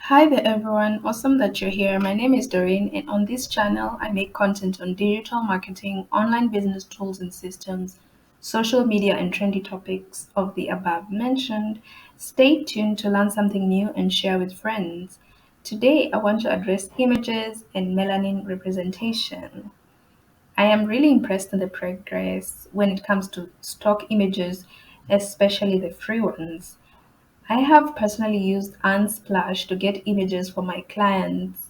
Hi there, everyone. Awesome that you're here. My name is Doreen, and on this channel, I make content on digital marketing, online business tools and systems, social media, and trendy topics of the above mentioned. Stay tuned to learn something new and share with friends. Today, I want to address images and melanin representation. I am really impressed in the progress when it comes to stock images, especially the free ones. I have personally used Unsplash to get images for my clients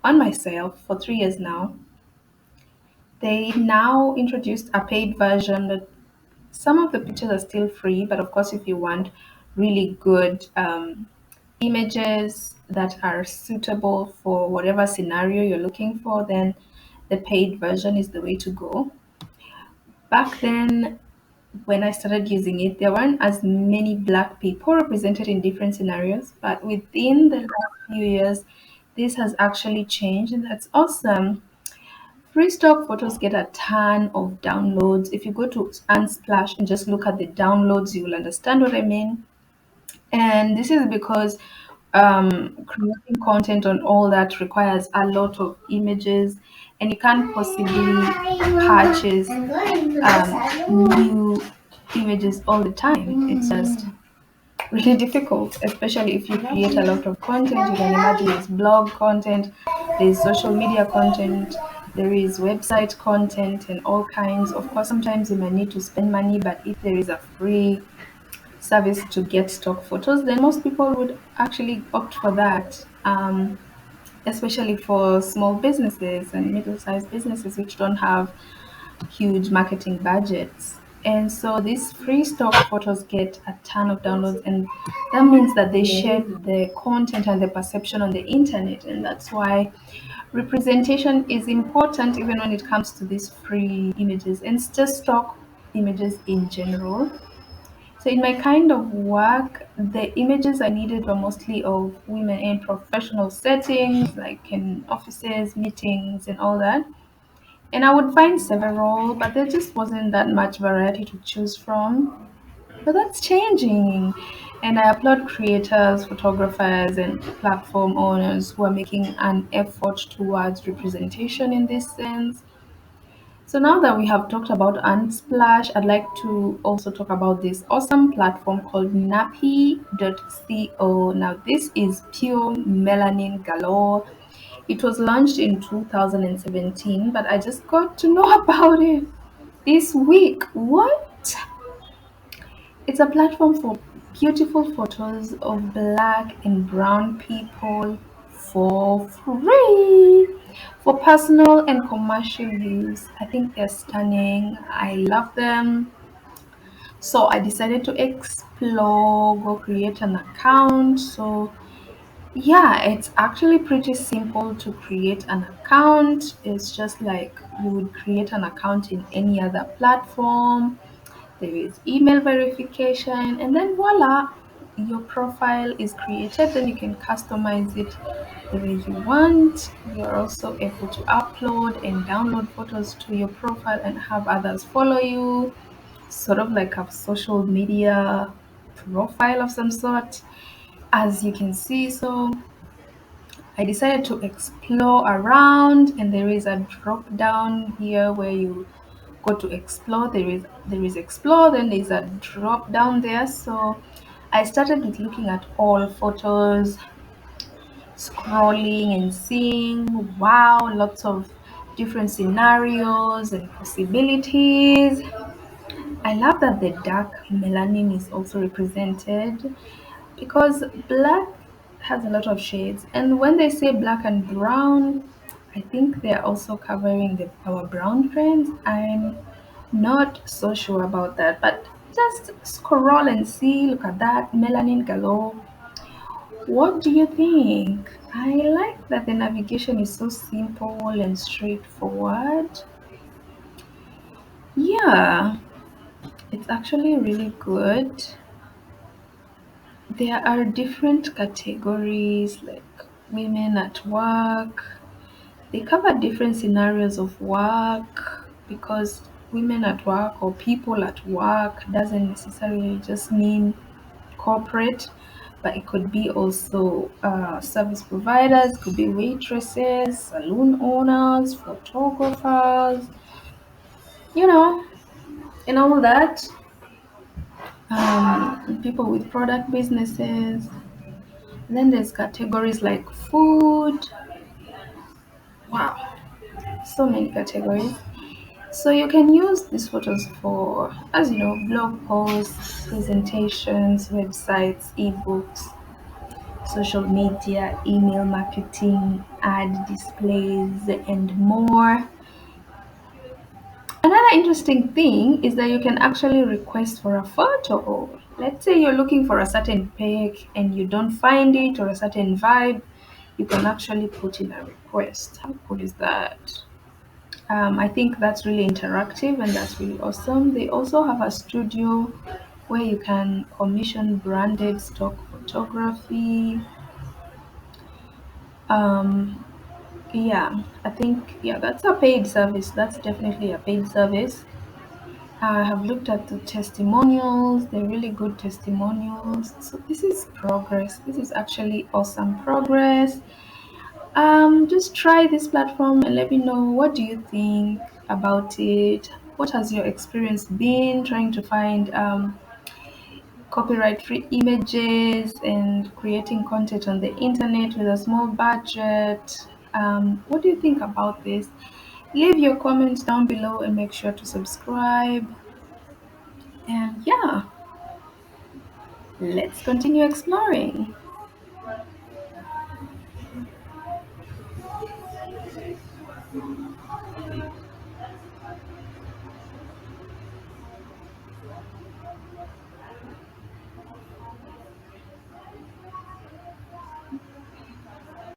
on myself for 3 years now. They now introduced a paid version that some of the pictures are still free, but of course, if you want really good images that are suitable for whatever scenario you're looking for, then the paid version is the way to go. Back then, when I started using it, there weren't as many black people represented in different scenarios, but within the last few years, this has actually changed, and that's awesome. Free stock photos get a ton of downloads. If you go to Unsplash and just look at the downloads, you will understand what I mean. And this is because creating content on all that requires a lot of images, and you can't possibly purchase new images all the time. It's just really difficult, especially if you create a lot of content. You can imagine there's blog content, there's social media content, there is website content, and all kinds. Of course, sometimes you might need to spend money, but if there is a free service to get stock photos, then most people would actually opt for that. Especially for small businesses and middle-sized businesses which don't have huge marketing budgets. And so these free stock photos get a ton of downloads, and that means that they shape the content and the perception on the internet. And that's why representation is important even when it comes to these free images and just stock images in general. So in my kind of work, the images I needed were mostly of women in professional settings, like in offices, meetings, and all that. And I would find several, but there just wasn't that much variety to choose from. But that's changing. And I applaud creators, photographers, and platform owners who are making an effort towards representation in this sense. So now that we have talked about Unsplash, I'd like to also talk about this awesome platform called nappy.co. Now, this is pure melanin galore. It was launched in 2017, but I just got to know about it this week. What? It's a platform for beautiful photos of black and brown people for free for personal and commercial use. I think they're stunning. I love them. So I decided to explore, go create an account. So yeah, it's actually pretty simple to create an account. It's just like you would create an account in any other platform. There is email verification, and then voila, your profile is created. Then you can customize it the way you want. You're also able to upload and download photos to your profile and have others follow you, sort of like a social media profile of some sort, as you can see. So I decided to explore around, and there is a drop down here where you go to explore. There is explore, then there's a drop down there. So I started with looking at all photos, scrolling and seeing, wow, lots of different scenarios and possibilities. I love that the dark melanin is also represented because black has a lot of shades, and when they say black and brown, I think they're also covering our brown friends. I'm not so sure about that, but just scroll and see. Look at that, melanin galore. What do you think? I like that the navigation is so simple and straightforward. Yeah, it's actually really good. There are different categories like women at work. They cover different scenarios of work because women at work or people at work doesn't necessarily just mean corporate. but it could be also service providers, could be waitresses, saloon owners, photographers, you know, and all that. People with product businesses. Then there's categories like food. Wow, so many categories. So you can use these photos for, as you know, blog posts, presentations, websites, ebooks, social media, email marketing, ad displays, and more. Another interesting thing is that you can actually request for a photo. Let's say you're looking for a certain pic and you don't find it or a certain vibe, you can actually put in a request. How cool is that? I think that's really interactive and that's really awesome. They also have a studio where you can commission branded stock photography. Um, yeah, I think that's a paid service. That's definitely a paid service. I have looked at the testimonials. They're really good testimonials. So this is progress. This is actually awesome progress. Just try this platform and let me know, what do you think about it? What has your experience been trying to find copyright free images and creating content on the internet with a small budget? What do you think about this? Leave your comments down below and make sure to subscribe. And yeah, let's continue exploring.